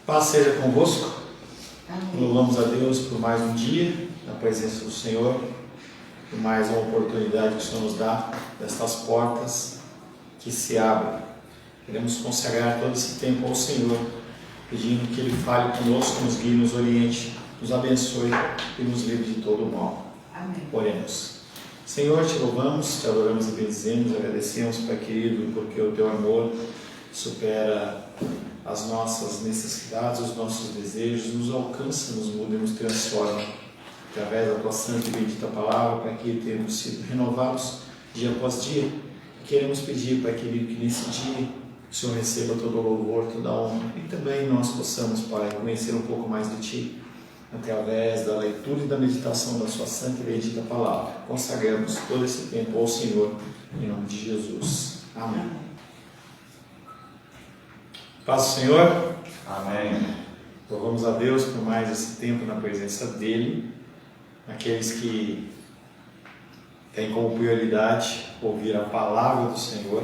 Paz seja convosco. Amém. Louvamos a Deus por mais um dia na presença do Senhor, por mais uma oportunidade que o Senhor nos dá destas portas que se abrem. Queremos consagrar todo esse tempo ao Senhor, pedindo que Ele fale conosco, nos guie, nos oriente, nos abençoe e nos livre de todo o mal. Amém. Oremos. Senhor, te louvamos, te adoramos e bendizemos, agradecemos, Pai querido, porque o Teu amor supera as nossas necessidades, os nossos desejos, nos alcança, nos muda e nos transforma. Através da Tua santa e bendita palavra, Pai querido, temos sido renovados dia após dia. Queremos pedir, Pai querido, que nesse dia o Senhor receba todo o louvor, toda a honra e também nós possamos, Pai, conhecer um pouco mais de Ti, através da leitura e da meditação da Sua santa e bendita palavra. Consagramos todo esse tempo ao Senhor, em nome de Jesus. Amém. Paz do Senhor. Amém. Louvamos a Deus por mais esse tempo na presença dEle. Aqueles que têm como prioridade ouvir a palavra do Senhor,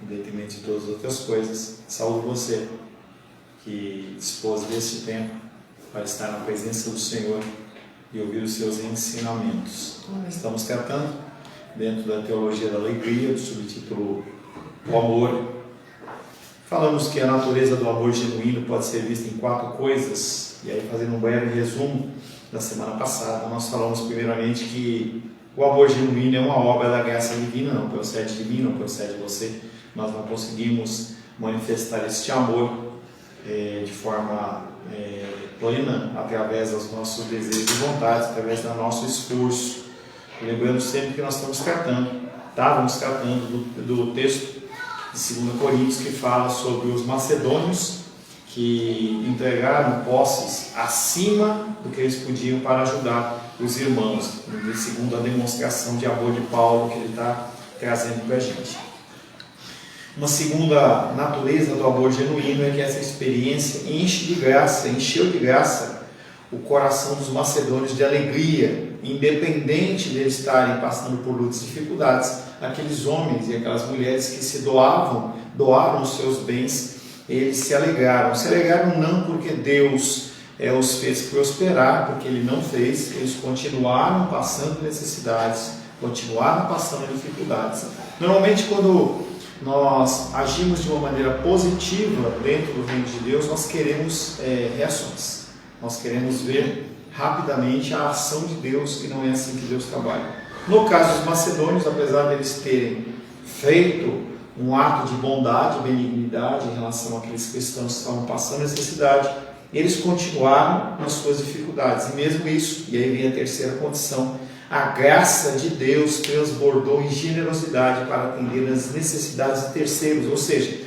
em detrimento de todas as outras coisas, saúdo você que dispôs desse tempo para estar na presença do Senhor e ouvir os seus ensinamentos. Estamos tratando, dentro da teologia da alegria, do subtítulo O Amor. Falamos que a natureza do amor genuíno pode ser vista em 4 coisas, e aí fazendo um breve resumo da semana passada, nós falamos primeiramente que o amor genuíno é uma obra da graça divina, não procede de mim, não procede de você. Nós não conseguimos manifestar este amor de forma plena através dos nossos desejos e vontades, através do nosso esforço. E lembrando sempre que nós estávamos tratando do texto de 2 Coríntios, que fala sobre os macedônios que entregaram posses acima do que eles podiam para ajudar os irmãos, segundo a demonstração de amor de Paulo que ele está trazendo para a gente. Uma segunda natureza do amor genuíno é que essa experiência encheu de graça o coração dos macedônios de alegria, independente de eles estarem passando por lutas e dificuldades. Aqueles homens e aquelas mulheres que se doaram os seus bens, eles se alegraram não porque Deus os fez prosperar, porque Ele não fez, eles continuaram passando necessidades, continuaram passando dificuldades. Normalmente, quando nós agimos de uma maneira positiva dentro do reino de Deus, nós queremos reações, nós queremos ver rapidamente a ação de Deus, e não é assim que Deus trabalha. No caso dos macedônios, apesar de eles terem feito um ato de bondade, benignidade em relação àqueles cristãos que estavam passando necessidade, eles continuaram nas suas dificuldades, e mesmo isso, e aí vem a terceira condição, a graça de Deus transbordou em generosidade para atender as necessidades de terceiros. Ou seja,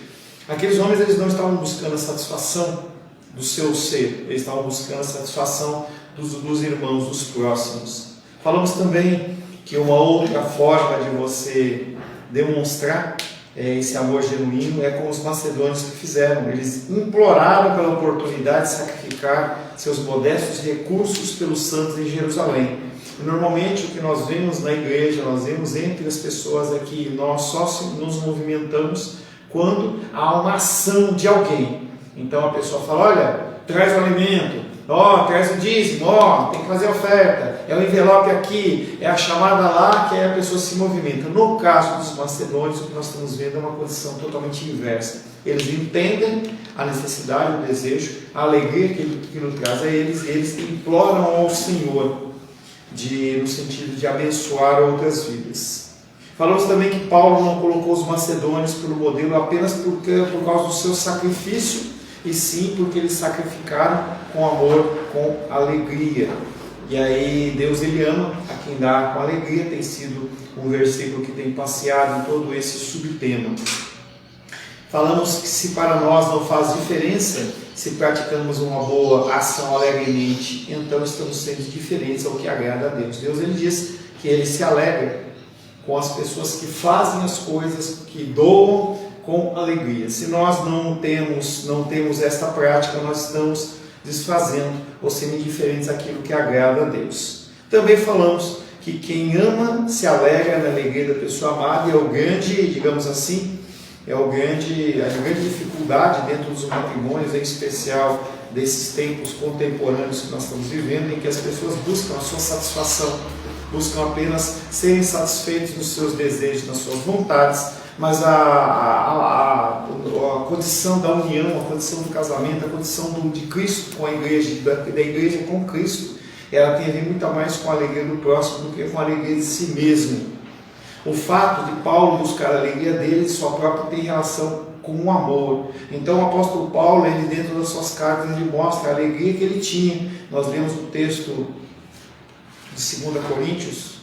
aqueles homens, eles não estavam buscando a satisfação do seu ser, eles estavam buscando a satisfação dos irmãos, dos próximos. Falamos também que uma outra forma de você demonstrar esse amor genuíno é como os macedônios que fizeram. Eles imploraram pela oportunidade de sacrificar seus modestos recursos pelos santos em Jerusalém. E normalmente o que nós vemos na igreja, nós vemos entre as pessoas aqui, nós só nos movimentamos quando há uma ação de alguém. Então a pessoa fala, olha, traz o alimento, traz o dízimo, tem que fazer oferta, é o envelope aqui, é a chamada lá, que aí a pessoa se movimenta. No caso dos macedônios, o que nós estamos vendo é uma condição totalmente inversa. Eles entendem a necessidade, o desejo, a alegria que aquilo traz a eles, e eles imploram ao Senhor no sentido de abençoar outras vidas. Falamos também que Paulo não colocou os macedônios pelo modelo apenas por causa do seu sacrifício, e sim porque eles sacrificaram com amor, com alegria. E aí Deus, Ele ama a quem dá com alegria, tem sido um versículo que tem passeado em todo esse subtema. Falamos que se para nós não faz diferença se praticamos uma boa ação alegremente, então estamos sendo diferentes ao que agrada a Deus. Deus, Ele diz que Ele se alegra com as pessoas que fazem as coisas, que doam com alegria. Se nós não temos esta prática, nós estamos desfazendo ou sendo indiferentes àquilo que agrada a Deus. Também falamos que quem ama se alegra na alegria da pessoa amada, e é o grande, digamos assim, a grande dificuldade dentro dos matrimônios, em especial desses tempos contemporâneos que nós estamos vivendo, em que as pessoas buscam a sua satisfação, buscam apenas serem satisfeitos nos seus desejos, nas suas vontades, mas a condição da união, a condição do casamento, a condição de Cristo com a igreja, da igreja com Cristo, ela tem a ver muito mais com a alegria do próximo do que com a alegria de si mesmo. O fato de Paulo buscar a alegria dele, sua própria, tem relação com o amor. Então o apóstolo Paulo, ele dentro das suas cartas, ele mostra a alegria que ele tinha. Nós lemos o texto de 2 Coríntios,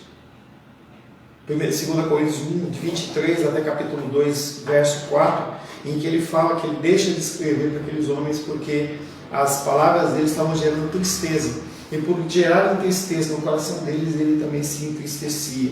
2 Coríntios 1, de 23 até capítulo 2, verso 4, em que ele fala que ele deixa de escrever para aqueles homens porque as palavras deles estavam gerando tristeza. E por gerar tristeza no coração deles, ele também se entristecia.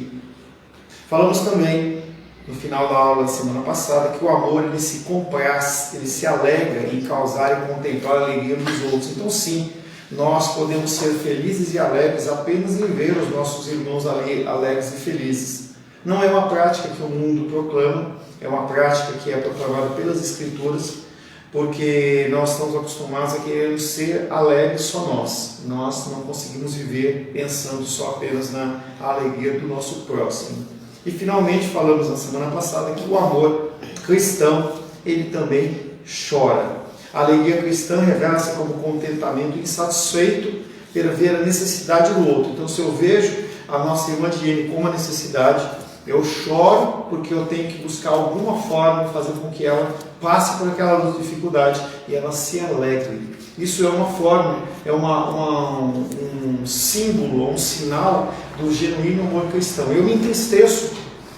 Falamos também, no final da aula da semana passada, que o amor ele se compraz, ele se alegra em causar e contemplar a alegria dos outros. Então sim, nós podemos ser felizes e alegres apenas em ver os nossos irmãos alegres e felizes. Não é uma prática que o mundo proclama, é uma prática que é proclamada pelas Escrituras, porque nós estamos acostumados a querer ser alegres só nós. Nós não conseguimos viver pensando só apenas na alegria do nosso próximo. E finalmente falamos na semana passada que o amor cristão, ele também chora. A alegria cristã revela-se como contentamento insatisfeito por ver a necessidade do outro. Então, se eu vejo a nossa irmã Diene com uma necessidade, eu choro porque eu tenho que buscar alguma forma de fazer com que ela passe por aquela dificuldade e ela se alegre. Isso é uma forma, é um símbolo, um sinal do genuíno amor cristão. Eu me entristeço,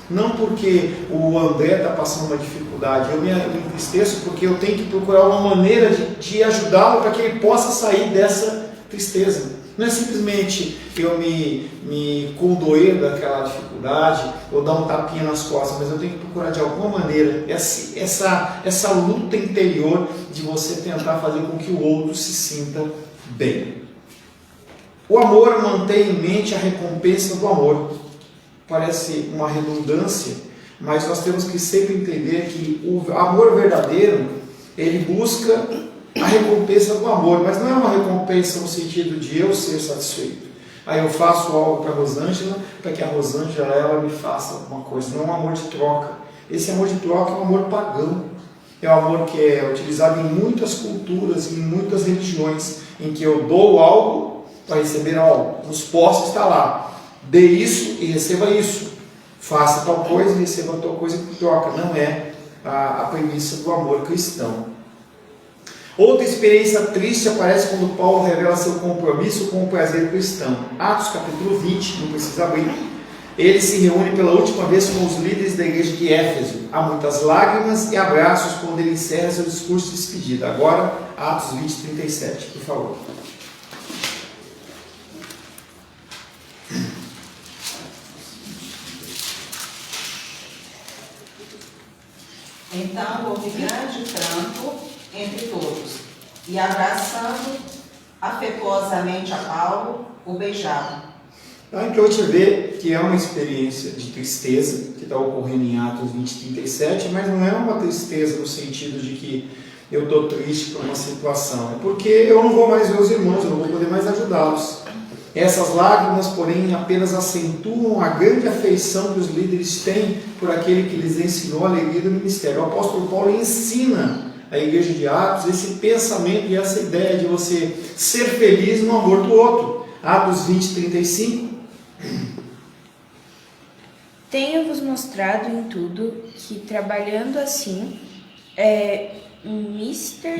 não porque o André está passando uma dificuldade, eu me entristeço porque eu tenho que procurar uma maneira de ajudá-lo para que ele possa sair dessa tristeza. Não é simplesmente eu me condoer daquela dificuldade ou dar um tapinha nas costas, mas eu tenho que procurar de alguma maneira essa luta interior de você tentar fazer com que o outro se sinta bem. O amor mantém em mente a recompensa do amor. Parece uma redundância, mas nós temos que sempre entender que o amor verdadeiro, ele busca a recompensa do amor, mas não é uma recompensa no sentido de eu ser satisfeito. Aí eu faço algo para a Rosângela, para que a Rosângela ela me faça alguma coisa. Não é um amor de troca. Esse amor de troca é um amor pagão. É um amor que é utilizado em muitas culturas, em muitas religiões, em que eu dou algo para receber algo. Nos postos está lá, dê isso e receba isso. Faça tal coisa e receba tal coisa por troca. Não é a premissa do amor cristão. Outra experiência triste aparece quando Paulo revela seu compromisso com o prazer cristão. Atos capítulo 20, não precisa abrir. Ele se reúne pela última vez com os líderes da igreja de Éfeso. Há muitas lágrimas e abraços quando ele encerra seu discurso de despedida. Agora, Atos 20, 37, por favor. Então houve grande pranto entre todos, e abraçando afetuosamente a Paulo, o beijavam. Então a gente vê que é uma experiência de tristeza que está ocorrendo em Atos 20, 37, mas não é uma tristeza no sentido de que eu estou triste por uma situação, é porque eu não vou mais ver os irmãos, eu não vou poder mais ajudá-los. Essas lágrimas, porém, apenas acentuam a grande afeição que os líderes têm por aquele que lhes ensinou a alegria do ministério. O apóstolo Paulo ensina a igreja de Atos esse pensamento e essa ideia de você ser feliz no amor do outro. Atos 20, 35. Tenho-vos mostrado em tudo que, trabalhando assim, mister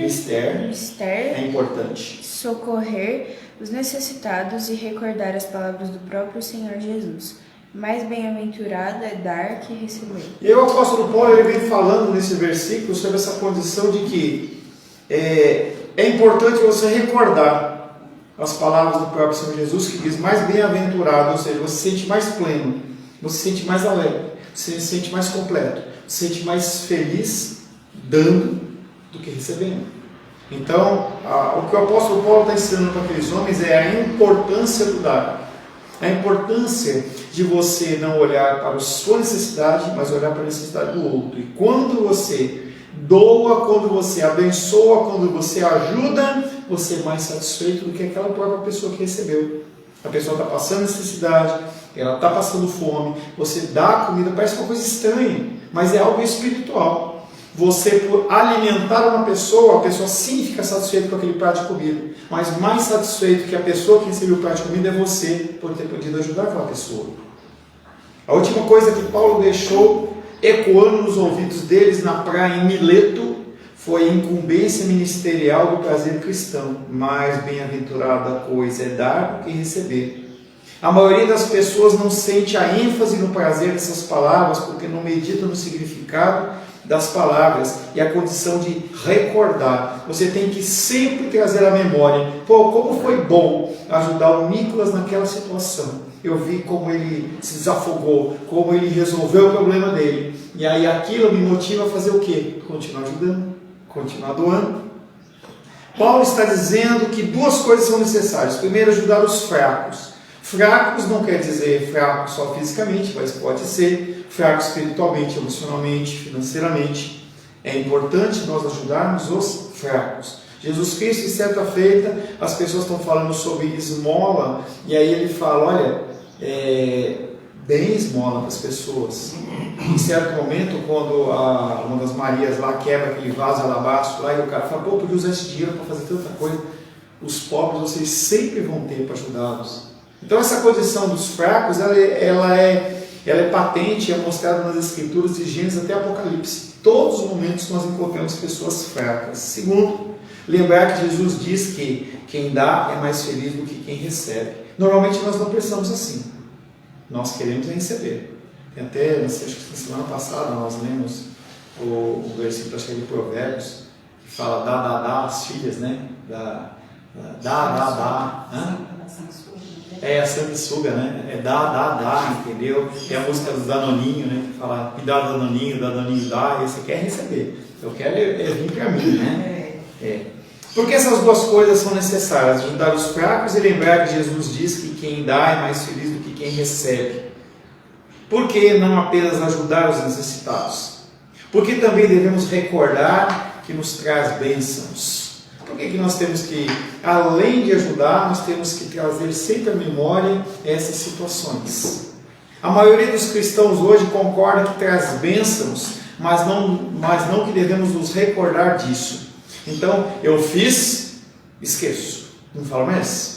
é importante. Socorrer os necessitados e recordar as palavras do próprio Senhor Jesus. Mais bem-aventurado é dar que receber. E o apóstolo Paulo ele vem falando nesse versículo sobre essa condição de que é importante você recordar as palavras do próprio Senhor Jesus, que diz mais bem-aventurado, ou seja, você se sente mais pleno, você se sente mais alegre, você se sente mais completo, você se sente mais feliz dando do que recebendo. Então, o que o apóstolo Paulo está ensinando para aqueles homens é a importância do dar. A importância de você não olhar para a sua necessidade, mas olhar para a necessidade do outro. E quando você doa, quando você abençoa, quando você ajuda, você mais satisfeito do que aquela própria pessoa que recebeu. A pessoa está passando necessidade, ela está passando fome, você dá a comida, parece uma coisa estranha, mas é algo espiritual. Você, por alimentar uma pessoa, a pessoa sim fica satisfeita com aquele prato de comida, mas mais satisfeito que a pessoa que recebeu o prato de comida é você, por ter podido ajudar aquela pessoa. A última coisa que Paulo deixou ecoando nos ouvidos deles na praia em Mileto foi a incumbência ministerial do prazer cristão. Mais bem-aventurada coisa é dar do que receber. A maioria das pessoas não sente a ênfase no prazer dessas palavras porque não medita no significado das palavras e a condição de recordar. Você tem que sempre trazer à memória: pô, como foi bom ajudar o Nicolas naquela situação. Eu vi como ele se desafogou, como ele resolveu o problema dele. E aí aquilo me motiva a fazer o quê? Continuar ajudando, continuar doando. Paulo está dizendo que duas coisas são necessárias. Primeiro, ajudar os fracos. Fracos não quer dizer fracos só fisicamente, mas pode ser fracos espiritualmente, emocionalmente, financeiramente. É importante nós ajudarmos os fracos. Jesus Cristo, em certa feita, as pessoas estão falando sobre esmola, e aí ele fala: olha, bem esmola para as pessoas. Em certo momento, quando uma das Marias lá quebra aquele vaso alabastro lá, e o cara fala: pô, podia usar esse dinheiro para fazer tanta coisa. Os pobres vocês sempre vão ter para ajudá-los. Então essa condição dos fracos, ela é patente, é mostrada nas Escrituras, de Gênesis até Apocalipse. Todos os momentos nós encontramos pessoas fracas. Segundo, lembrar que Jesus diz que quem dá é mais feliz do que quem recebe. Normalmente nós não pensamos assim. Nós queremos receber. Tem até, não sei, acho que na semana passada nós lemos o versículo, acho que é de Provérbios, que fala dá às filhas, né? Dá. É a sanguessuga, né? É dá, entendeu? Tem a música do Danoninho, né? Que fala: me dá Danoninho dá, e você quer receber. Eu quero vir para mim, né? Porque essas duas coisas são necessárias: ajudar os fracos e lembrar que Jesus diz que quem dá é mais feliz do que quem recebe. Por que não apenas ajudar os necessitados? Porque também devemos recordar que nos traz bênçãos. Por que nós temos que, além de ajudar, nós temos que trazer sempre à memória essas situações? A maioria dos cristãos hoje concorda que traz bênçãos, mas não que devemos nos recordar disso. Então, eu fiz, esqueço, não falo mais.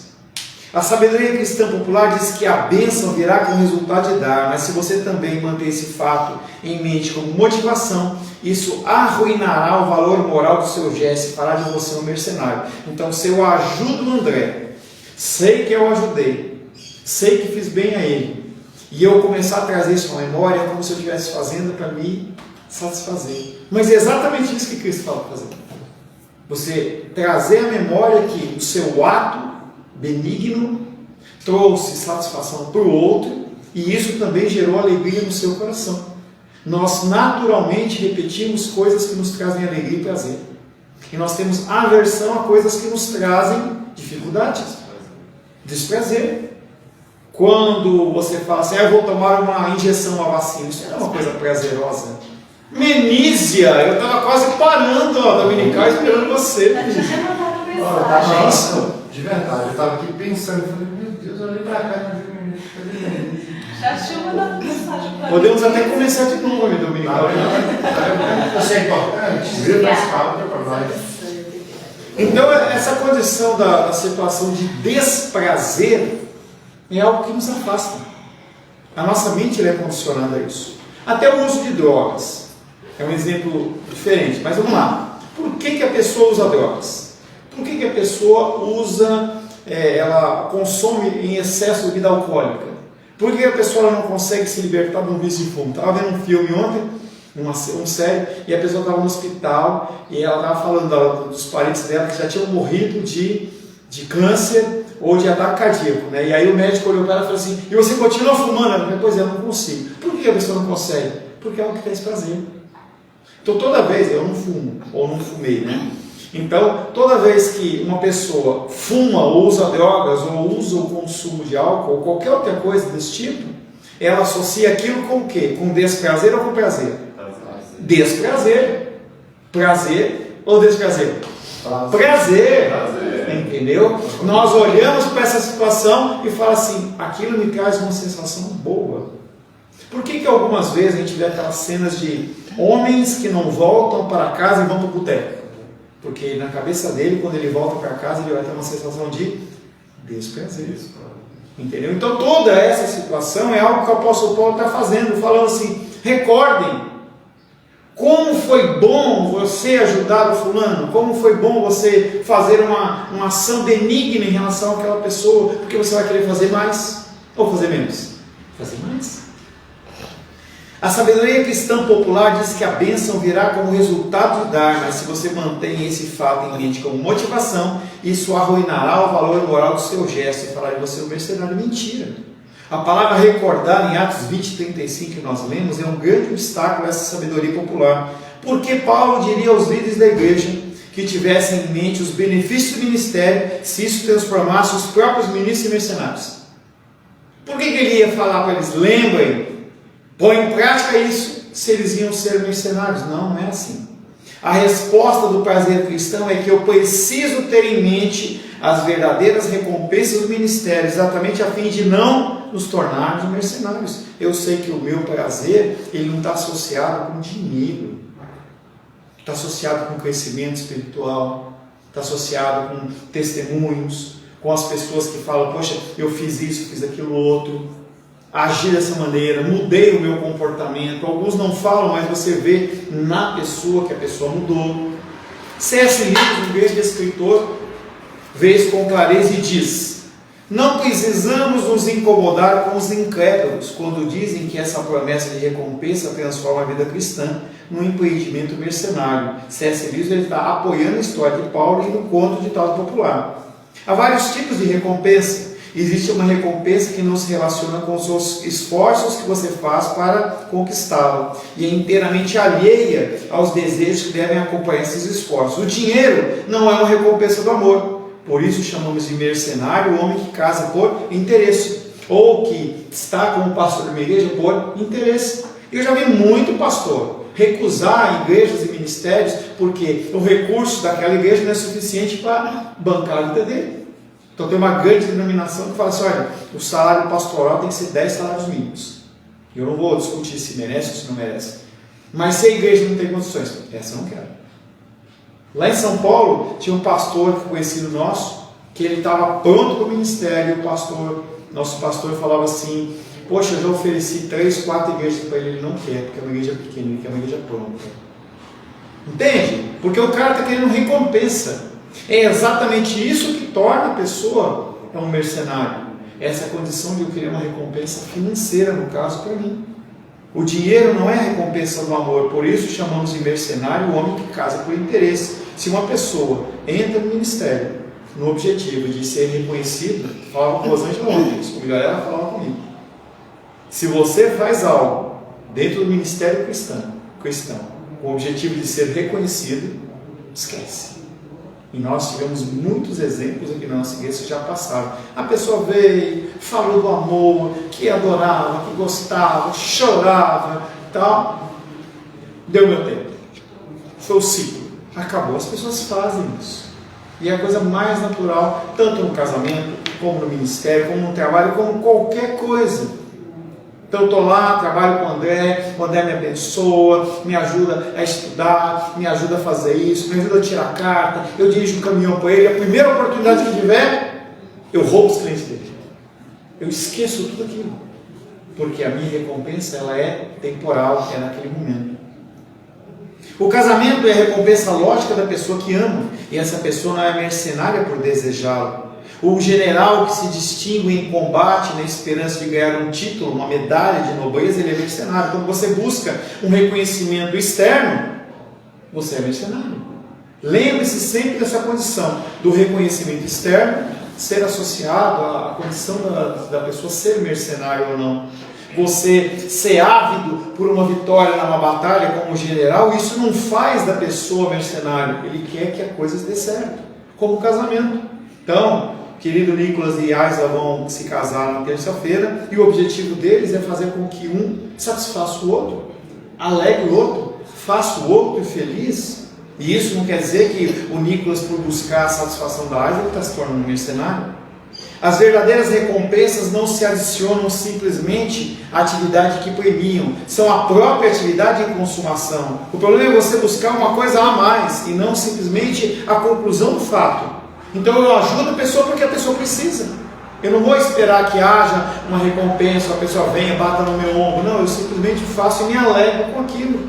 A sabedoria cristã popular diz que a bênção virá com o resultado de dar, mas se você também manter esse fato em mente como motivação, isso arruinará o valor moral do seu gesto e fará de você um mercenário. Então, se eu ajudo o André, sei que eu ajudei, sei que fiz bem a ele, e eu começar a trazer isso à memória, é como se eu estivesse fazendo para me satisfazer. Mas é exatamente isso que Cristo fala para fazer. Você trazer à memória que o seu ato benigno trouxe satisfação para o outro, e isso também gerou alegria no seu coração. Nós naturalmente repetimos coisas que nos trazem alegria e prazer, e nós temos aversão a coisas que nos trazem dificuldades, desprazer. Quando você fala assim: eu vou tomar uma injeção, uma vacina, isso não é uma coisa prazerosa. Menízia, eu estava quase parando a dominical esperando você. De verdade, eu estava aqui pensando, eu falei: meu Deus, eu olhei para cá, não vi menino. Já tinha mandado mensagem para mim. Podemos até começar de novo a dominical. Isso é importante, vir para esse papo para nós. Então, essa condição da situação de desprazer é algo que nos afasta. A nossa mente é condicionada a isso. Até o uso de drogas é um exemplo diferente, mas vamos lá. Por que a pessoa usa drogas? Por que a pessoa ela consome em excesso de bebida alcoólica? Por que a pessoa não consegue se libertar de um vício de fumo? Estava vendo um filme ontem, uma série, e a pessoa estava no hospital e ela estava falando dos parentes dela que já tinham morrido de câncer ou de ataque cardíaco, né? E aí o médico olhou para ela e falou assim: e você continua fumando? Ela falou: pois é, eu não consigo. Por que a pessoa não consegue? Porque é algo que traz prazer. Então toda vez, eu não fumo, ou não fumei, né? Então, toda vez que uma pessoa fuma ou usa drogas ou usa o consumo de álcool ou qualquer outra coisa desse tipo, ela associa aquilo com o quê? Com desprazer ou com prazer? Desprazer. Prazer ou desprazer? Prazer. entendeu? Nós olhamos para essa situação e fala assim, aquilo me traz uma sensação boa. Por que algumas vezes a gente vê aquelas cenas de homens que não voltam para casa e vão para o boteco? Porque na cabeça dele, quando ele volta para casa, ele vai ter uma sensação de desprazer. Entendeu? Então toda essa situação é algo que o apóstolo Paulo está fazendo, falando assim, recordem, como foi bom você ajudar o fulano, como foi bom você fazer uma ação benigna em relação àquela pessoa, porque você vai querer fazer mais ou fazer menos? Fazer mais. A sabedoria cristã popular diz que a bênção virá como resultado de dar, mas se você mantém esse fato em mente como motivação, isso arruinará o valor moral do seu gesto e fará de você um mercenário. Mentira. A palavra recordar em Atos 20:35 que nós lemos é um grande obstáculo a essa sabedoria popular. Porque Paulo diria aos líderes da igreja que tivessem em mente os benefícios do ministério se isso transformasse os próprios ministros em mercenários? Por que ele ia falar para eles? Lembrem, põe em prática isso, se eles iam ser mercenários. Não, não é assim. A resposta do prazer cristão é que eu preciso ter em mente as verdadeiras recompensas do ministério, exatamente a fim de não nos tornarmos mercenários. Eu sei que o meu prazer, ele não está associado com dinheiro, está associado com crescimento espiritual, está associado com testemunhos, com as pessoas que falam, poxa, eu fiz isso, fiz aquilo outro, agi dessa maneira, mudei o meu comportamento. Alguns não falam, mas você vê na pessoa que a pessoa mudou. C.S. Lewis, um grande escritor, vê isso com clareza e diz: não precisamos nos incomodar com os incrédulos quando dizem que essa promessa de recompensa transforma a vida cristã num empreendimento mercenário. C.S. Lewis está apoiando a história de Paulo e no conto de ditado popular. Há vários tipos de recompensa. Existe uma recompensa que não se relaciona com os seus esforços que você faz para conquistá-lo e é inteiramente alheia aos desejos que devem acompanhar esses esforços. O dinheiro não é uma recompensa do amor, por isso chamamos de mercenário o homem que casa por interesse ou que está como pastor de uma igreja por interesse. Eu já vi muito pastor recusar igrejas e ministérios porque o recurso daquela igreja não é suficiente para bancar a vida dele. Então tem uma grande denominação que fala assim, olha, o salário pastoral tem que ser 10 salários mínimos. Eu não vou discutir se merece ou se não merece. Mas se a igreja não tem condições, essa eu não quero. Lá em São Paulo, tinha um pastor conhecido nosso, que ele estava pronto para o ministério, e o nosso pastor falava assim, poxa, eu já ofereci 3, 4 igrejas para ele, ele não quer, porque é uma igreja pequena, ele quer uma igreja pronta. Entende? Porque o cara está querendo recompensa. É exatamente isso que torna a pessoa um mercenário. Essa condição de eu querer uma recompensa financeira, no caso, para mim. O dinheiro não é a recompensa do amor, por isso chamamos de mercenário o homem que casa por interesse. Se uma pessoa entra no ministério no objetivo de ser reconhecida, falava com Rosângela ontem, o melhor ela falava comigo. Se você faz algo dentro do ministério cristão com o objetivo de ser reconhecido, esquece. E nós tivemos muitos exemplos aqui na nossa igreja que já passaram. A pessoa veio, falou do amor, que adorava, que gostava, chorava, tal. Deu meu tempo. Foi o ciclo. Acabou. As pessoas fazem isso. E é a coisa mais natural, tanto no casamento, como no ministério, como no trabalho, como qualquer coisa. Então eu estou lá, trabalho com o André me abençoa, me ajuda a estudar, me ajuda a fazer isso, me ajuda a tirar carta, eu dirijo um caminhão para ele, a primeira oportunidade que tiver, eu roubo os clientes dele. Eu esqueço tudo aquilo, porque a minha recompensa ela é temporal, é naquele momento. O casamento é a recompensa lógica da pessoa que ama, e essa pessoa não é mercenária por desejá-lo. O general que se distingue em combate na esperança de ganhar um título, uma medalha de nobreza, ele é mercenário. Quando você busca um reconhecimento externo, você é mercenário. Lembre-se sempre dessa condição do reconhecimento externo ser associado à condição da pessoa ser mercenário ou não. Você ser ávido por uma vitória numa batalha como general, isso não faz da pessoa mercenário. Ele quer que as coisas dê certo, como o casamento. Então, querido Nicolas e Aisa vão se casar na terça-feira e o objetivo deles é fazer com que um satisfaça o outro, alegre o outro, faça o outro feliz. E isso não quer dizer que o Nicolas, por buscar a satisfação da asa, ele está se tornando um mercenário. As verdadeiras recompensas não se adicionam simplesmente à atividade que premiam, são a própria atividade em consumação. O problema é você buscar uma coisa a mais e não simplesmente a conclusão do fato. Então eu ajudo a pessoa porque a pessoa precisa. Eu não vou esperar que haja uma recompensa, a pessoa venha, bata no meu ombro. Não, eu simplesmente faço e me alegro com aquilo.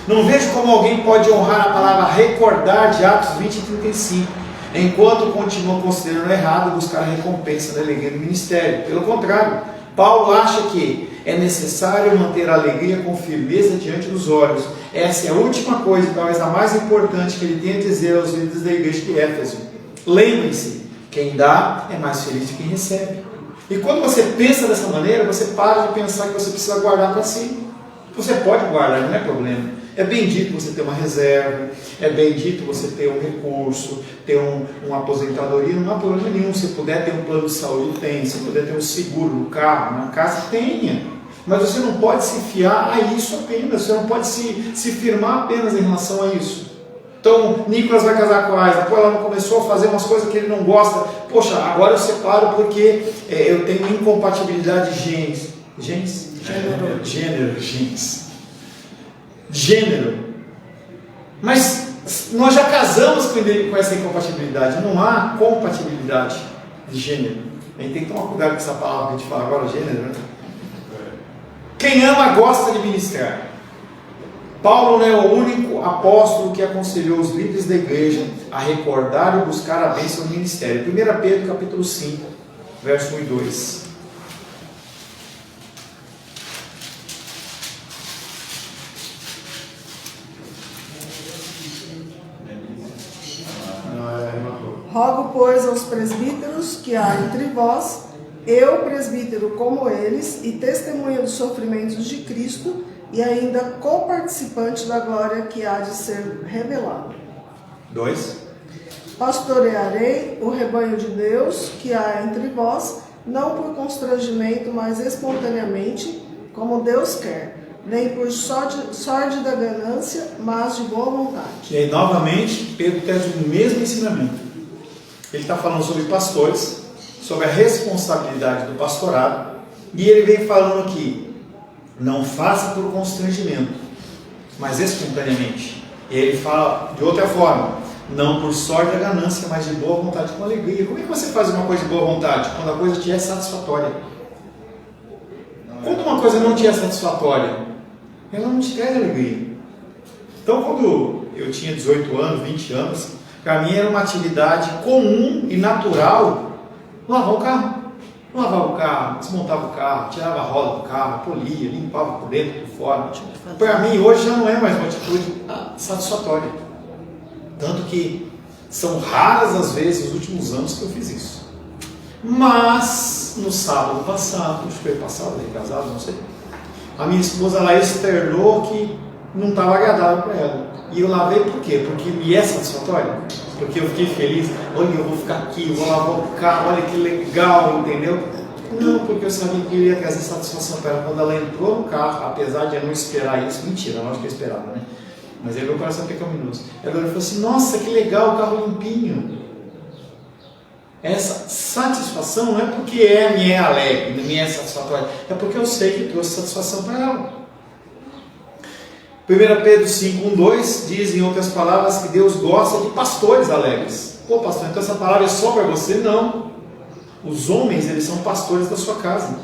Não vejo como alguém pode honrar a palavra recordar de Atos 20 e 35. Enquanto continua considerando errado buscar a recompensa da alegria do ministério. Pelo contrário, Paulo acha que é necessário manter a alegria com firmeza diante dos olhos. Essa é a última coisa, talvez a mais importante, que ele tem a dizer aos líderes da igreja de Éfeso. Lembrem-se, quem dá é mais feliz do que quem recebe. E quando você pensa dessa maneira, você para de pensar que você precisa guardar para si. Você pode guardar, não é problema. É bendito você ter uma reserva, é bendito você ter um recurso, ter uma aposentadoria, não há problema nenhum. Se puder ter um plano de saúde, tem. Se puder ter um seguro no carro, na casa, tenha. Mas você não pode se fiar a isso apenas, você não pode se firmar apenas em relação a isso. Então, Nicolas vai casar com a Aisa, ela não começou a fazer umas coisas que ele não gosta. Poxa, agora eu separo porque eu tenho incompatibilidade de genes. Gênero. Mas nós já casamos com essa incompatibilidade. Não há compatibilidade de gênero. A gente tem que tomar cuidado com essa palavra que a gente fala agora, gênero, né? Quem ama gosta de ministrar. Paulo não é o único apóstolo que aconselhou os líderes da igreja a recordar e buscar a bênção do ministério. 1 Pedro capítulo 5, verso 1 e 2. Rogo, pois, aos presbíteros que há entre vós, eu, presbítero como eles, e testemunha dos sofrimentos de Cristo, e ainda coparticipante da glória que há de ser revelada. 2. Pastorearei o rebanho de Deus que há entre vós, não por constrangimento, mas espontaneamente, como Deus quer, nem por sórdida ganância, mas de boa vontade. E aí, novamente, Pedro traz o mesmo ensinamento. Ele está falando sobre pastores, sobre a responsabilidade do pastorado, e ele vem falando aqui, não faça por constrangimento, mas espontaneamente. E ele fala de outra forma, não por sorte da ganância, mas de boa vontade, com alegria. Como é que você faz uma coisa de boa vontade? Quando a coisa te é satisfatória. Quando uma coisa não te é satisfatória, ela não te traz alegria. Então, quando eu tinha 18 anos, 20 anos, para mim era uma atividade comum e natural lavar o carro. Lavava o carro, desmontava o carro, tirava a roda do carro, polia, limpava por dentro, por fora. Para mim hoje já não é mais uma atitude satisfatória. Tanto que são raras as vezes, os últimos anos, que eu fiz isso. Mas no sábado passado, acho que foi passado, casado, não sei, a minha esposa lá externou que não estava agradável para ela. E eu lavei por quê? Porque me é satisfatório. Porque eu fiquei feliz. Olha, eu vou ficar aqui, eu vou lavar o carro, olha que legal, entendeu? Não, porque eu sabia que eu ia trazer satisfação para ela. Quando ela entrou no carro, apesar de eu não esperar isso, mentira, eu acho que eu esperava, né? Mas aí meu coração pecaminoso. Ela falou assim, nossa, que legal, o carro limpinho. Essa satisfação não é porque me é alegre, me é satisfatória, é porque eu sei que trouxe satisfação para ela. 1 Pedro 5, 1, 2 diz, em outras palavras, que Deus gosta de pastores alegres. Pô, pastor, então essa palavra é só para você? Não. Os homens, eles são pastores da sua casa.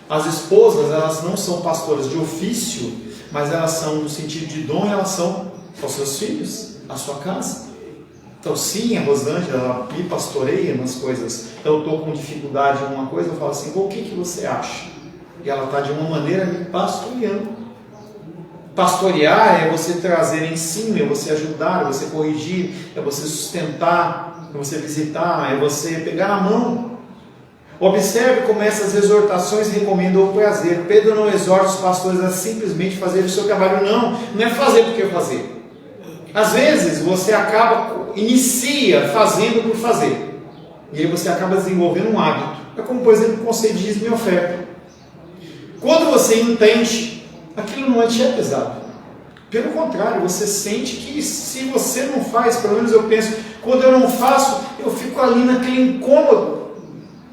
As esposas, elas não são pastoras de ofício, mas elas são no sentido de dom em relação aos seus filhos, à sua casa. Então sim, a Rosângela, ela me pastoreia nas coisas. Então eu estou com dificuldade em uma coisa, eu falo assim, o que você acha? E ela está de uma maneira me pastoreando. Pastorear é você trazer ensino, é você ajudar, é você corrigir, é você sustentar, é você visitar, é você pegar na mão. Observe como essas exortações recomendam o prazer. Pedro não exorta os pastores a simplesmente fazer o seu trabalho, não é fazer porque fazer. Às vezes você inicia fazendo por fazer, e aí você acaba desenvolvendo um hábito. É como, por exemplo, o conceito de dízimo e oferta. Quando você entende, aquilo não te é pesado. Pelo contrário, você sente que se você não faz, pelo menos eu penso, quando eu não faço, eu fico ali naquele incômodo.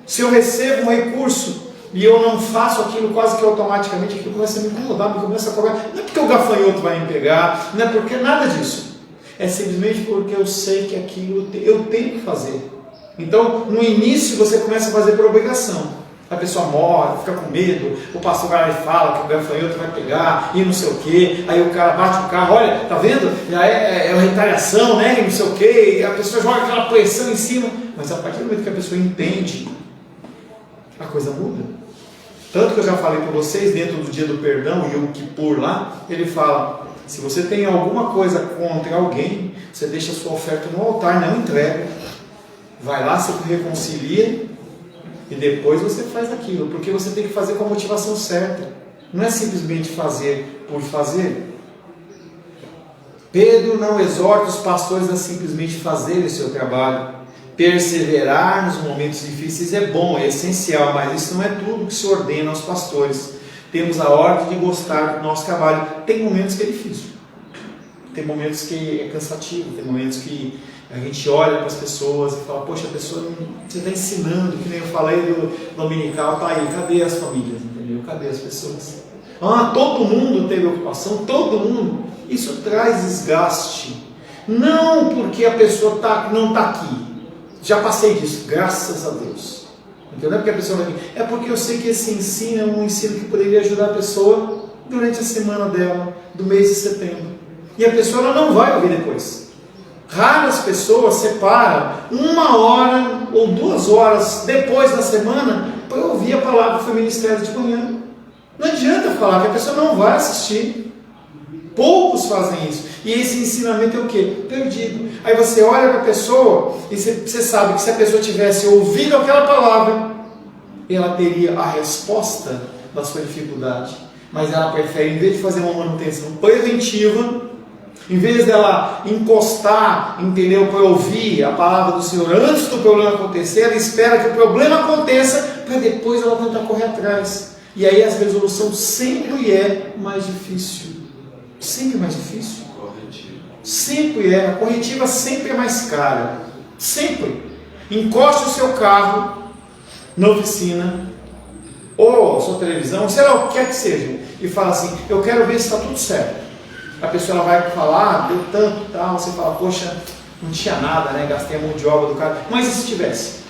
Se eu recebo um recurso e eu não faço aquilo quase que automaticamente, aquilo começa a me incomodar, me começa a cobrar. Não é porque o gafanhoto vai me pegar, não é porque nada disso. É simplesmente porque eu sei que aquilo eu tenho que fazer. Então, no início você começa a fazer por obrigação. A pessoa morre, fica com medo, o pastor vai lá e fala que o gafanhoto vai pegar, e não sei o que, aí o cara bate o carro, olha, tá vendo? Já é uma retaliação, né? E não sei o que, a pessoa joga aquela pressão em cima, mas a partir do momento que a pessoa entende, a coisa muda. Tanto que eu já falei para vocês, dentro do dia do perdão, e o Kippur lá, ele fala, se você tem alguma coisa contra alguém, você deixa a sua oferta no altar, não entrega, vai lá, se reconcilia, e depois você faz aquilo, porque você tem que fazer com a motivação certa. Não é simplesmente fazer por fazer. Pedro não exorta os pastores a simplesmente fazerem o seu trabalho. Perseverar nos momentos difíceis é bom, é essencial, mas isso não é tudo que se ordena aos pastores. Temos a ordem de gostar do nosso trabalho. Tem momentos que é difícil. Tem momentos que é cansativo, tem momentos que a gente olha para as pessoas e fala, poxa, a pessoa não, você está ensinando, que nem eu falei do dominical, tá aí, cadê as famílias, entendeu? Cadê as pessoas? Todo mundo teve ocupação, todo mundo. Isso traz desgaste. Não porque a pessoa não está aqui. Já passei disso, graças a Deus. Entendeu? Não é porque a pessoa não está aqui. É porque eu sei que esse ensino é um ensino que poderia ajudar a pessoa durante a semana dela, do mês de setembro. E a pessoa ela não vai ouvir depois. Raras pessoas separam 1 hora ou 2 horas depois da semana para ouvir a palavra do ministério de manhã. Não adianta falar que a pessoa não vai assistir. Poucos fazem isso. E esse ensinamento é o quê? Perdido. Aí você olha para a pessoa e você sabe que se a pessoa tivesse ouvido aquela palavra, ela teria a resposta da sua dificuldade. Mas ela prefere, em vez de fazer uma manutenção preventiva, em vez dela encostar, entendeu, para ouvir a palavra do Senhor antes do problema acontecer, ela espera que o problema aconteça para depois ela tentar correr atrás. E aí a resolução sempre é mais difícil. Sempre mais difícil. Sempre é. A corretiva sempre é mais cara. Sempre. Encoste o seu carro na oficina, ou a sua televisão, sei lá o que quer que seja, e fala assim, eu quero ver se está tudo certo. A pessoa vai falar, deu tanto e tal, você fala, poxa, não tinha nada, né? Gastei a mão de obra do cara. Mas e se tivesse?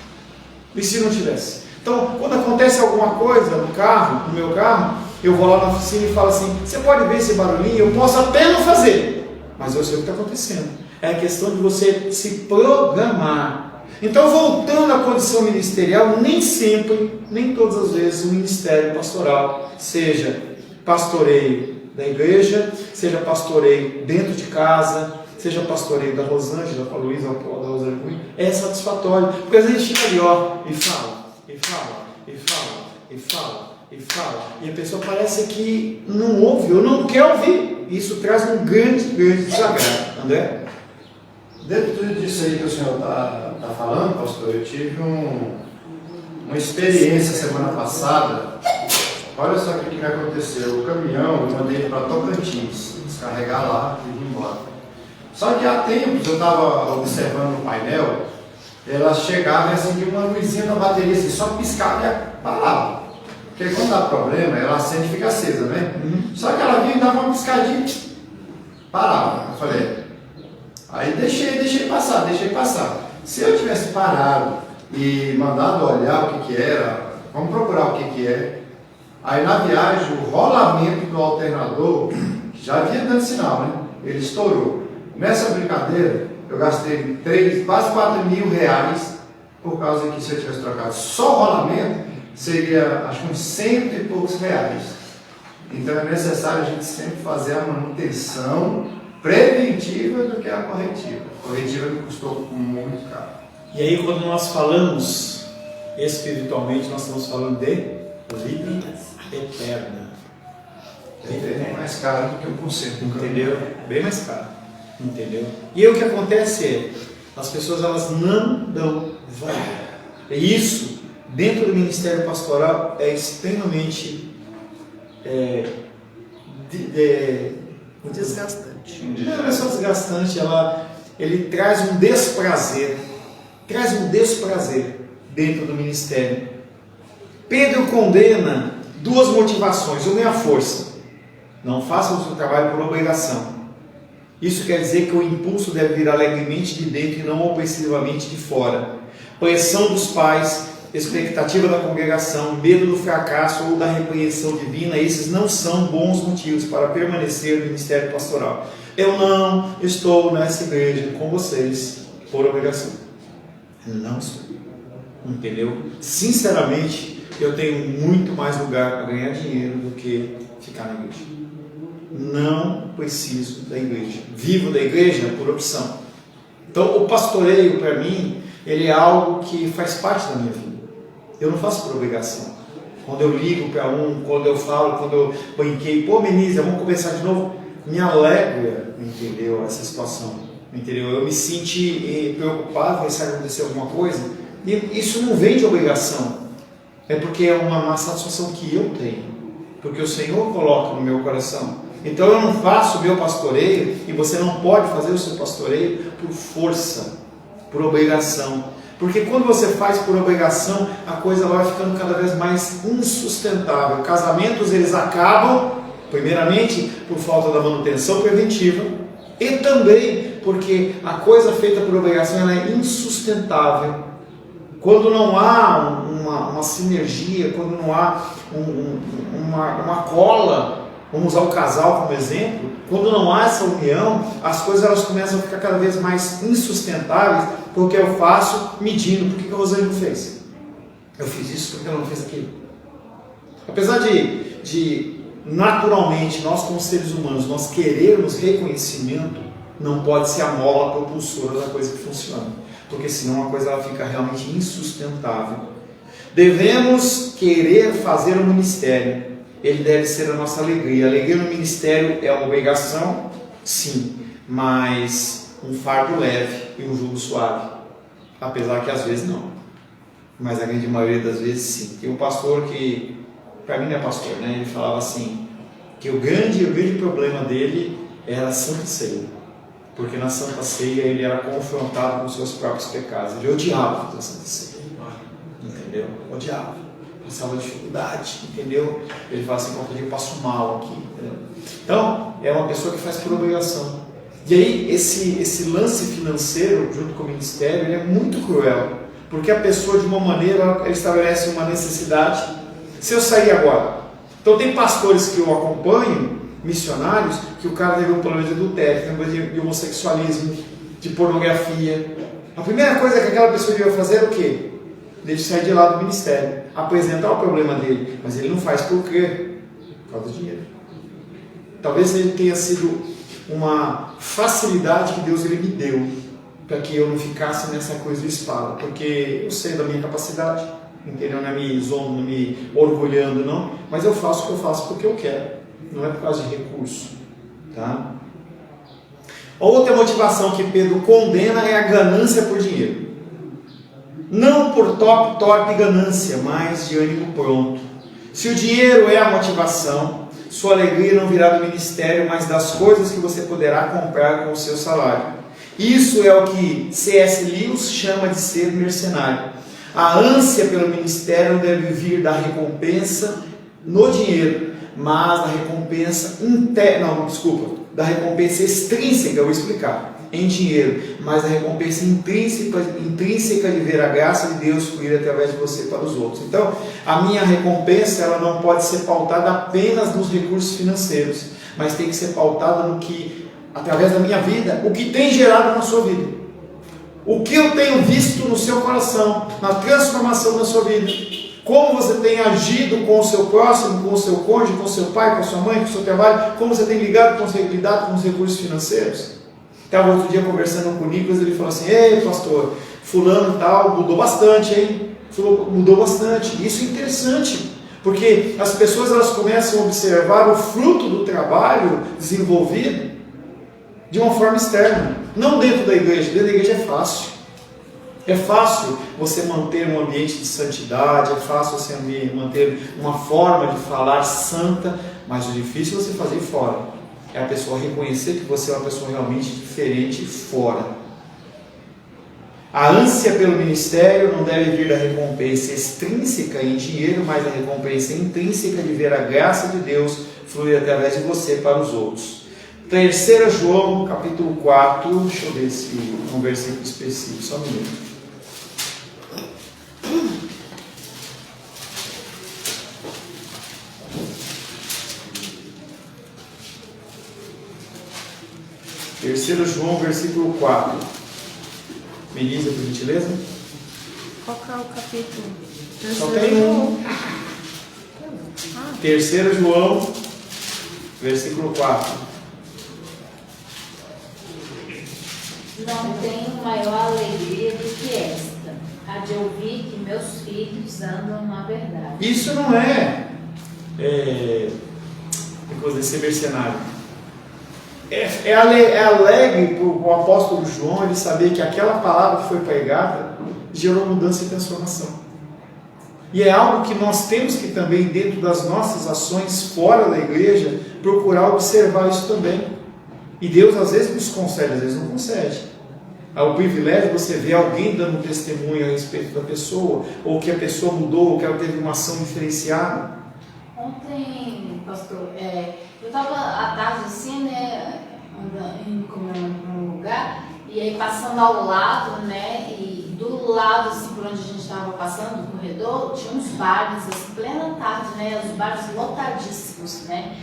E se não tivesse? Então, quando acontece alguma coisa no carro, no meu carro, eu vou lá na oficina e falo assim, você pode ver esse barulhinho? Eu posso até não fazer, mas eu sei o que está acontecendo. É a questão de você se programar. Então, voltando à condição ministerial, nem sempre, nem todas as vezes, o ministério pastoral, seja pastoreio da igreja, seja pastoreio dentro de casa, seja pastoreio da Rosângela, com a Luísa, da Rosângela, é satisfatório, porque às vezes a gente fica ali, ó, e fala, e fala, e fala, e fala, e fala, e a pessoa parece que não ouve, ou não quer ouvir. Isso traz um grande desagrado. André? Dentro de tudo isso aí que o senhor está falando, pastor, eu tive uma experiência semana passada. Olha só o que me aconteceu. O caminhão, eu mandei para Tocantins, descarregar lá e ir embora. Só que há tempos eu estava observando o painel, ela chegava e acendia uma luzinha na bateria, assim, só piscava e parava. Porque quando dá problema, ela acende e fica acesa, né? Só que ela vinha e dava uma piscadinha, parava. Eu falei, aí deixei passar. Se eu tivesse parado e mandado olhar o que era, vamos procurar o que é. Aí na viagem, o rolamento do alternador, que já havia dando sinal, né? Ele estourou. Nessa brincadeira, eu gastei quase 4 mil reais, por causa que se eu tivesse trocado só o rolamento, seria acho que uns 100 e poucos reais. Então é necessário a gente sempre fazer a manutenção preventiva do que a corretiva. A corretiva me custou muito caro. E aí quando nós falamos espiritualmente, nós estamos falando de vida eterna. É mais caro do que o conserto. Entendeu? Bem mais caro. Entendeu? E aí o que acontece é, as pessoas elas não dão valor. E isso, dentro do ministério pastoral, é extremamente desgastante. Não é só desgastante, ele traz um desprazer dentro do ministério. Pedro condena duas motivações. Uma é a força. Não faça o seu trabalho por obrigação. Isso quer dizer que o impulso deve vir alegremente de dentro e não opressivamente de fora. Pressão dos pais, expectativa da congregação, medo do fracasso ou da repreensão divina, esses não são bons motivos para permanecer no ministério pastoral. Eu não estou nessa igreja com vocês por obrigação. Não estou. Entendeu? Sinceramente, eu tenho muito mais lugar para ganhar dinheiro do que ficar na igreja. Não preciso da igreja. Vivo da igreja por opção. Então, o pastoreio, para mim, ele é algo que faz parte da minha vida. Eu não faço por obrigação. Quando eu ligo para quando eu falo, quando eu banquei, pô, Menízia, vamos conversar de novo, me alegra, entendeu, essa situação. Entendeu? Eu me senti preocupado se acontecer alguma coisa, e isso não vem de obrigação. É porque é uma satisfação que eu tenho, porque o Senhor coloca no meu coração. Então eu não faço o meu pastoreio, e você não pode fazer o seu pastoreio por força, por obrigação. Porque quando você faz por obrigação, a coisa vai ficando cada vez mais insustentável. Casamentos, eles acabam, primeiramente, por falta da manutenção preventiva, e também porque a coisa feita por obrigação ela é insustentável. Quando não há uma sinergia, quando não há uma cola, vamos usar o casal como exemplo, quando não há essa união, as coisas elas começam a ficar cada vez mais insustentáveis, porque eu faço medindo. Por que a Rosângela não fez? Eu fiz isso porque ela não fez aquilo. Apesar de naturalmente, nós como seres humanos, nós querermos reconhecimento, não pode ser a mola propulsora da coisa que funciona, porque senão a coisa ela fica realmente insustentável. Devemos querer fazer o ministério, ele deve ser a nossa alegria. A alegria no ministério é uma obrigação, sim, mas um fardo leve e um jugo suave, apesar que às vezes não, mas a grande maioria das vezes sim. Tem um pastor que, para mim não é pastor, né? Ele falava assim, que o grande problema dele era a Santa Ceia, porque na Santa Ceia ele era confrontado com os seus próprios pecados. Ele odiava fazer a Santa Ceia, entendeu? Odiava, passava dificuldade, entendeu? Ele fala assim, qualquer dia eu passo mal aqui, entendeu? Então, é uma pessoa que faz por obrigação. E aí, esse lance financeiro, junto com o ministério, ele é muito cruel, porque a pessoa, de uma maneira, ela estabelece uma necessidade. Se eu sair agora, então tem pastores que eu acompanho, missionários, que o cara teve um problema de adultério, tem um problema de homossexualismo, de pornografia. A primeira coisa que aquela pessoa devia fazer é o quê? Deixa sair de lá do ministério, apresentar o problema dele, mas ele não faz por quê? Por causa do dinheiro. Talvez ele tenha sido uma facilidade que Deus ele me deu, para que eu não ficasse nessa coisa de espada, porque eu sei da minha capacidade, entendeu? Não é me zoando, não me orgulhando, não, mas eu faço o que eu faço porque eu quero, não é por causa de recurso, tá? Outra motivação que Pedro condena é a ganância por dinheiro, não por torpe ganância, mas de ânimo pronto. Se o dinheiro é a motivação, sua alegria não virá do ministério, mas das coisas que você poderá comprar com o seu salário. Isso é o que C.S. Lewis chama de ser mercenário. A ânsia pelo ministério não deve vir da recompensa no dinheiro, mas da recompensa da recompensa extrínseca, eu vou explicar, em dinheiro, mas da recompensa intrínseca de ver a graça de Deus fluir através de você para os outros. Então, a minha recompensa ela não pode ser pautada apenas nos recursos financeiros, mas tem que ser pautada no que, através da minha vida, o que tem gerado na sua vida. O que eu tenho visto no seu coração, na transformação da sua vida. Como você tem agido com o seu próximo, com o seu cônjuge, com o seu pai, com a sua mãe, com o seu trabalho. Como você tem lidado com os recursos financeiros. Estava outro dia conversando com o Nicolas, ele falou assim, ei pastor, fulano e tal, mudou bastante, hein? Mudou bastante. Isso é interessante, porque as pessoas elas começam a observar o fruto do trabalho desenvolvido de uma forma externa, não dentro da igreja. Dentro da igreja é fácil. É fácil você manter um ambiente de santidade, é fácil você manter uma forma de falar santa, mas o difícil é você fazer fora. é a pessoa reconhecer que você é uma pessoa realmente diferente fora. A ânsia pelo ministério não deve vir da recompensa extrínseca em dinheiro, mas da recompensa intrínseca de ver a graça de Deus fluir através de você para os outros. 3 João, capítulo 4, deixa eu ver se é um versículo específico, só um minuto. Terceiro João, versículo 4. Melissa, por gentileza. Qual que é o capítulo? Só tem um. 3 João, versículo 4. Não tenho maior alegria do que esta, a de ouvir que meus filhos andam na verdade. Isso não é ser mercenário. É alegre para o apóstolo João ele saber que aquela palavra que foi pregada gerou mudança e transformação. E é algo que nós temos que também, dentro das nossas ações fora da igreja, procurar observar isso também. E Deus às vezes nos concede, às vezes não concede. É o privilégio de você ver alguém dando testemunho a respeito da pessoa, ou que a pessoa mudou, ou que ela teve uma ação diferenciada. Ontem, pastor, eu estava à tarde assim, né, indo comer num lugar, e aí passando ao lado, né, e do lado, assim, por onde a gente estava passando, no corredor, tinha uns bares, assim, plena tarde, né, os bares lotadíssimos, né,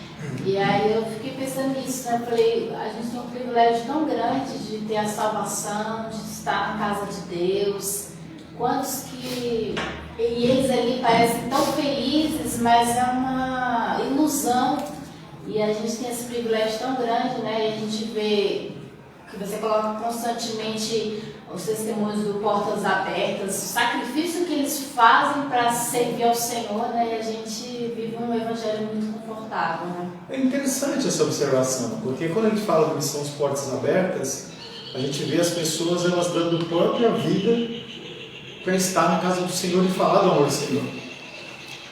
e aí eu fiquei pensando nisso, né, eu falei, a gente tem um privilégio tão grande de ter a salvação, de estar na casa de Deus, quantos que... E eles ali parecem tão felizes, mas é uma ilusão. E a gente tem esse privilégio tão grande, né? E a gente vê que você coloca constantemente os testemunhos do Portas Abertas, o sacrifício que eles fazem para servir ao Senhor, né? E a gente vive um evangelho muito confortável, né? É interessante essa observação, porque quando a gente fala da missão dos Portas Abertas, a gente vê as pessoas elas dando própria vida para estar na casa do Senhor e falar do amor do Senhor.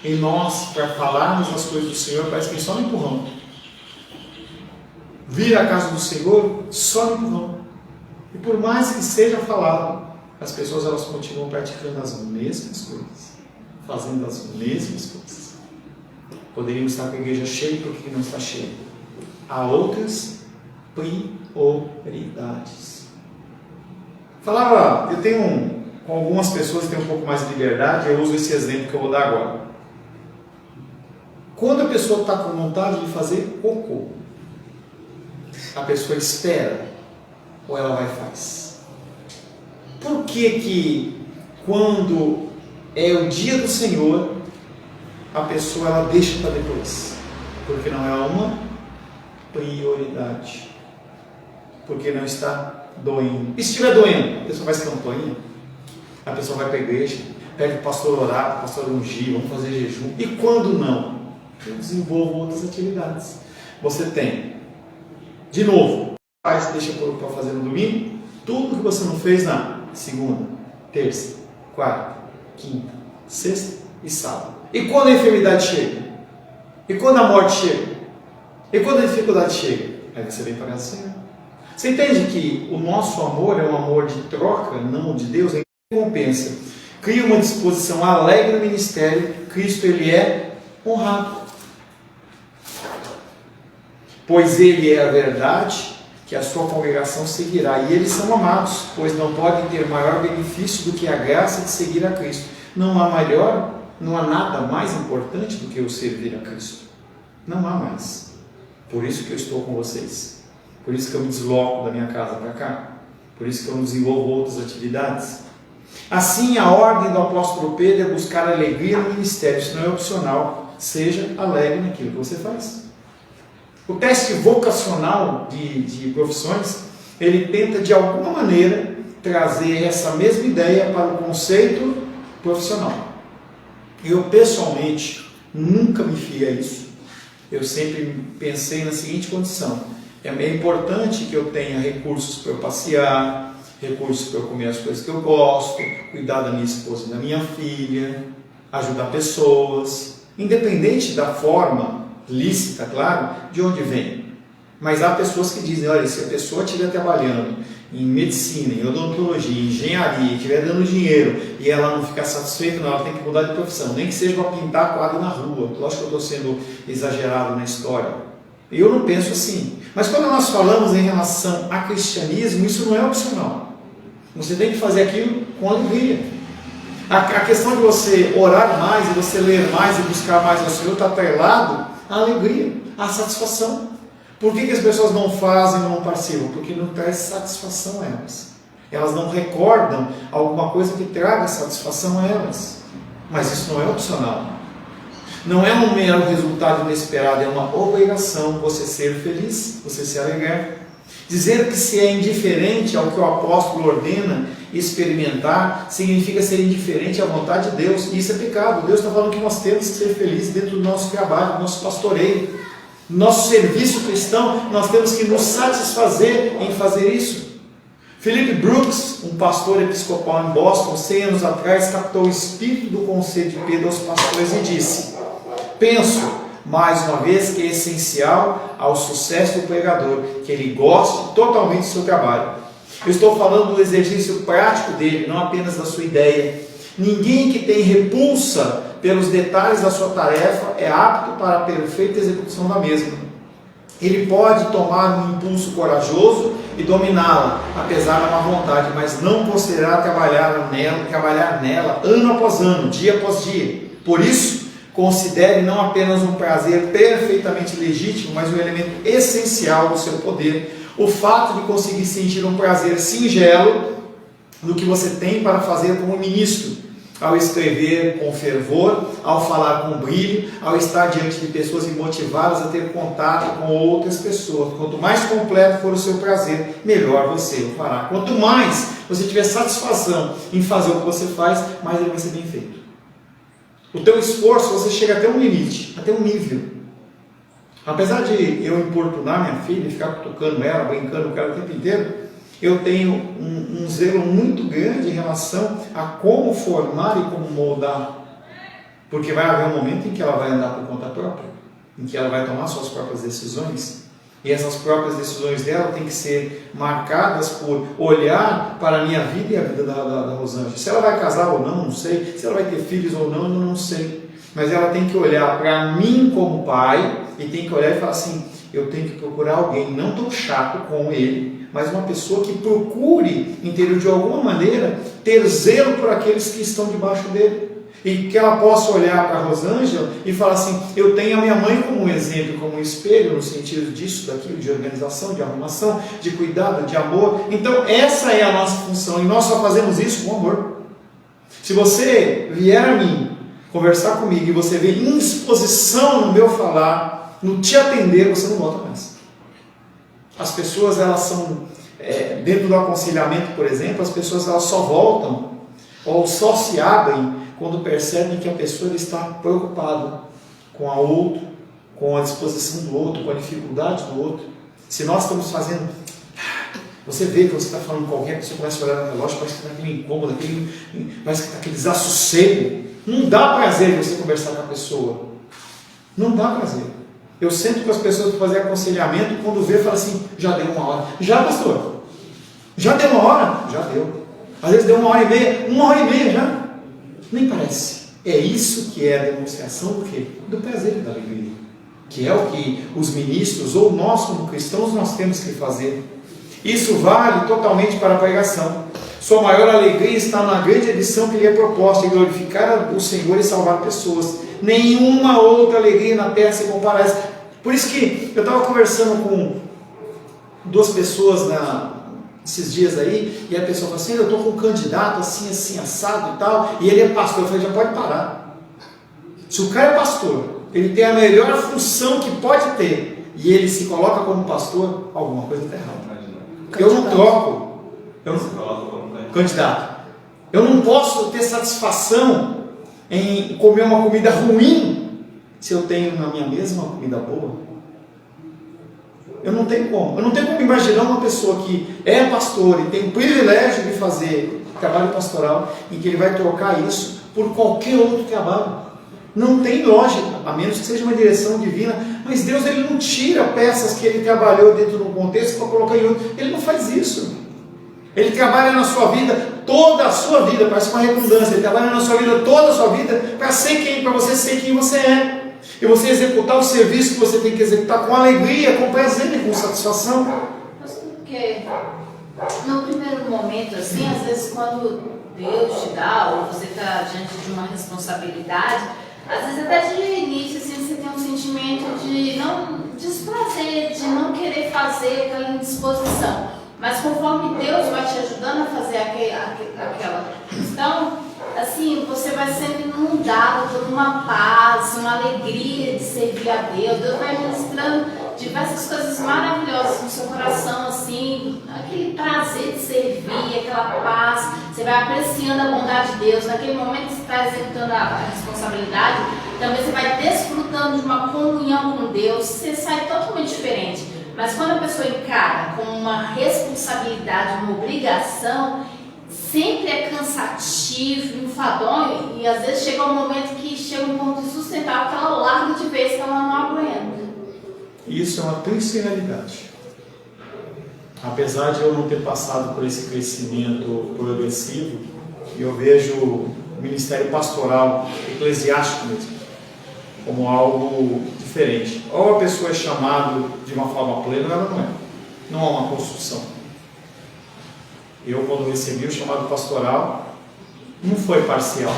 E nós, para falarmos as coisas do Senhor, parece que só no empurrão. Vir à casa do Senhor, só no empurrão. E por mais que seja falado, as pessoas elas continuam praticando as mesmas coisas, fazendo as mesmas coisas. Poderíamos estar com a igreja cheia, porque não está cheia. Há outras prioridades. Falava, eu tenho com algumas pessoas que têm um pouco mais de liberdade, eu uso esse exemplo que eu vou dar agora. Quando a pessoa está com vontade de fazer cocô, a pessoa espera ou ela vai e faz? Por que quando é o dia do Senhor, a pessoa ela deixa para depois? Porque não é uma prioridade. Porque não está doendo. E se estiver doendo, a pessoa faz campanha. A pessoa vai para a igreja, pede o pastor orar, o pastor ungir, vamos fazer jejum. E quando não? Eu desenvolvo outras atividades. Você tem, de novo, deixa para fazer no domingo, tudo que você não fez na segunda, terça, quarta, quinta, sexta e sábado. E quando a enfermidade chega? E quando a morte chega? E quando a dificuldade chega? Aí você vem para a casa do Senhor. Você entende que o nosso amor é um amor de troca, não de Deus? Recompensa. Cria uma disposição alegre no ministério. Cristo ele é honrado. Pois ele é a verdade que a sua congregação seguirá. E eles são amados, pois não podem ter maior benefício do que a graça de seguir a Cristo. Não há nada mais importante do que o servir a Cristo. Não há mais. Por isso que eu estou com vocês. Por isso que eu me desloco da minha casa para cá. Por isso que eu desenvolvo outras atividades. Assim, a ordem do apóstolo Pedro é buscar alegria no ministério. Isso não é opcional. Seja alegre naquilo que você faz. O teste vocacional de profissões, ele tenta de alguma maneira trazer essa mesma ideia para o conceito profissional. Eu pessoalmente nunca me fiei a isso. Eu sempre pensei na seguinte condição: é importante que eu tenha recursos para eu passear, recursos para eu comer as coisas que eu gosto, cuidar da minha esposa e da minha filha, ajudar pessoas, independente da forma lícita, claro, de onde vem. Mas há pessoas que dizem, olha, se a pessoa estiver trabalhando em medicina, em odontologia, em engenharia, e estiver dando dinheiro e ela não ficar satisfeita, não, ela tem que mudar de profissão, nem que seja para pintar quadro na rua. Lógico que eu estou sendo exagerado na história. Eu não penso assim. Mas quando nós falamos em relação a cristianismo, isso não é opcional. Você tem que fazer aquilo com alegria. A questão de você orar mais, e você ler mais e buscar mais ao Senhor está atrelado à alegria, à satisfação. Por que as pessoas não fazem ou não participam? Porque não traz satisfação a elas. Elas não recordam alguma coisa que traga satisfação a elas. Mas isso não é opcional. Não é um mero resultado inesperado, é uma obrigação você ser feliz, você se alegrar. Dizer que se é indiferente ao que o apóstolo ordena experimentar, significa ser indiferente à vontade de Deus. E isso é pecado. Deus está falando que nós temos que ser felizes dentro do nosso trabalho, do nosso pastoreio. Nosso serviço cristão, nós temos que nos satisfazer em fazer isso. Philip Brooks, um pastor episcopal em Boston, 100 anos atrás, captou o espírito do conselho de Pedro aos pastores e disse: penso, mais uma vez, que é essencial ao sucesso do pregador que ele goste totalmente do seu trabalho. Eu estou falando do exercício prático dele, não apenas da sua ideia. Ninguém que tem repulsa pelos detalhes da sua tarefa é apto para a perfeita execução da mesma. Ele pode tomar um impulso corajoso e dominá-la, apesar da má vontade, mas não conseguirá trabalhar nela ano após ano, dia após dia. Por isso, considere não apenas um prazer perfeitamente legítimo, mas um elemento essencial do seu poder, o fato de conseguir sentir um prazer singelo no que você tem para fazer como ministro, ao escrever com fervor, ao falar com brilho, ao estar diante de pessoas e motivá-las a ter contato com outras pessoas. Quanto mais completo for o seu prazer, melhor você o fará. Quanto mais você tiver satisfação em fazer o que você faz, mais ele vai ser bem feito. O teu esforço, você chega até um limite, até um nível. Apesar de eu importunar minha filha, ficar tocando ela, brincando com ela o tempo inteiro, eu tenho um zelo muito grande em relação a como formar e como moldar. Porque vai haver um momento em que ela vai andar por conta própria, em que ela vai tomar suas próprias decisões. E essas próprias decisões dela têm que ser marcadas por olhar para a minha vida e a vida da Rosângela. Se ela vai casar ou não, não sei. Se ela vai ter filhos ou não, eu não sei. Mas ela tem que olhar para mim como pai e tem que olhar e falar assim: eu tenho que procurar alguém não tão chato com ele, mas uma pessoa que procure, entendeu, de alguma maneira, ter zelo por aqueles que estão debaixo dele. E que ela possa olhar para a Rosângela e falar assim: eu tenho a minha mãe como um exemplo, como um espelho, no sentido disso, daquilo, de organização, de arrumação, de cuidado, de amor. Então essa é a nossa função e nós só fazemos isso com amor. Se você vier a mim conversar comigo e você vê indisposição no meu falar, no te atender, você não volta mais. As pessoas, elas são, dentro do aconselhamento, por exemplo, as pessoas elas só voltam ou só se abrem quando percebem que a pessoa está preocupada com a outro, com a disposição do outro, com a dificuldade do outro. Se nós estamos fazendo, você vê que você está falando com alguém, a pessoa começa a olhar no relógio, parece que está aquele incômodo, parece que está aquele desassossego. Não dá prazer você conversar com a pessoa. Não dá prazer. Eu sento com as pessoas para fazer aconselhamento, quando vê, fala assim: já deu uma hora. Já, pastor? Já deu uma hora? Já deu. Às vezes deu 1h30 já. Nem parece. É isso que é a demonstração do quê? Do prazer e da alegria. Que é o que os ministros, ou nós como cristãos, nós temos que fazer. Isso vale totalmente para a pregação. Sua maior alegria está na grande edição que lhe é proposta, em glorificar o Senhor e salvar pessoas. Nenhuma outra alegria na terra se compara a essa. Por isso que eu estava conversando com duas pessoas esses dias aí, e a pessoa falou assim: eu estou com um candidato assim, assim, assado e tal, e ele é pastor. Eu falei: já pode parar. Se o cara é pastor, ele tem a melhor função que pode ter, e ele se coloca como pastor, alguma coisa está errada. Eu não troco. Eu não candidato. Eu não posso ter satisfação em comer uma comida ruim se eu tenho na minha mesa uma comida boa. Eu não tenho como. Eu não tenho como imaginar uma pessoa que é pastor e tem o privilégio de fazer trabalho pastoral em que ele vai trocar isso por qualquer outro trabalho. Não tem lógica, a menos que seja uma direção divina Mas Deus, ele não tira peças que ele trabalhou dentro de um contexto para colocar em outro. Ele não faz isso. Ele trabalha na sua vida, toda a sua vida, parece uma redundância. Ele trabalha na sua vida, toda a sua vida, para você ser quem você é. E você executar o serviço que você tem que executar com alegria, com prazer e com satisfação. Porque no primeiro momento, assim, às vezes quando Deus te dá, ou você está diante de uma responsabilidade, às vezes até de início, assim, você tem um sentimento de não desprazer, de não querer fazer aquela indisposição. Mas conforme Deus vai te ajudando a fazer aquela questão, assim, você vai sendo inundado por uma paz, uma alegria de servir a Deus. Deus vai ministrando diversas coisas maravilhosas no seu coração, assim, aquele prazer de servir, aquela paz. Você vai apreciando a bondade de Deus. Naquele momento que você está executando a responsabilidade, também você vai desfrutando de uma comunhão com Deus. Você sai totalmente diferente. Mas quando a pessoa encara com uma responsabilidade, uma obrigação, sempre é cansativo, enfadonho, e às vezes chega um momento que chega um ponto insustentável que ela larga de vez, que ela não aguenta. Isso é uma triste realidade. Apesar de eu não ter passado por esse crescimento progressivo, eu vejo o ministério pastoral, eclesiástico mesmo, como algo diferente. Ou a pessoa é chamada de uma forma plena, ou ela não é. Não há uma construção. Eu, quando recebi o chamado pastoral, não foi parcial,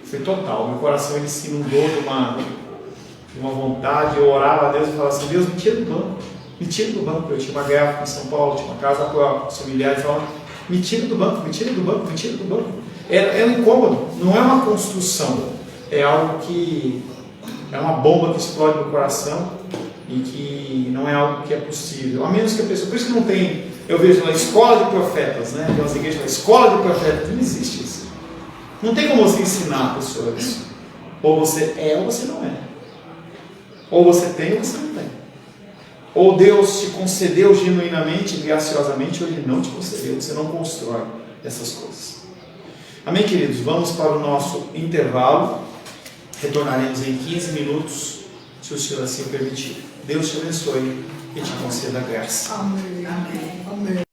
foi total. Meu coração ele se inundou de uma vontade. Eu orava a Deus e falava assim: Deus, me tira do banco, me tira do banco. Eu tinha uma guerra em São Paulo, tinha uma casa com os familiares, falando: me tira do banco, me tira do banco, me tira do banco. É um incômodo, não é uma construção, é algo que é uma bomba que explode no coração e que não é algo que é possível, a menos que a pessoa, por isso que não tem, eu vejo na escola de profetas, né, tem umas igrejas, na escola de profetas, não existe isso, não tem como você ensinar a pessoa isso, ou você é ou você não é, ou você tem ou você não tem, ou Deus te concedeu genuinamente, graciosamente, ou Ele não te concedeu, você não constrói essas coisas. Amém, queridos? Vamos para o nosso intervalo. Retornaremos em 15 minutos, se o Senhor assim o permitir. Deus te abençoe e te conceda graça. Amém. Amém. Amém.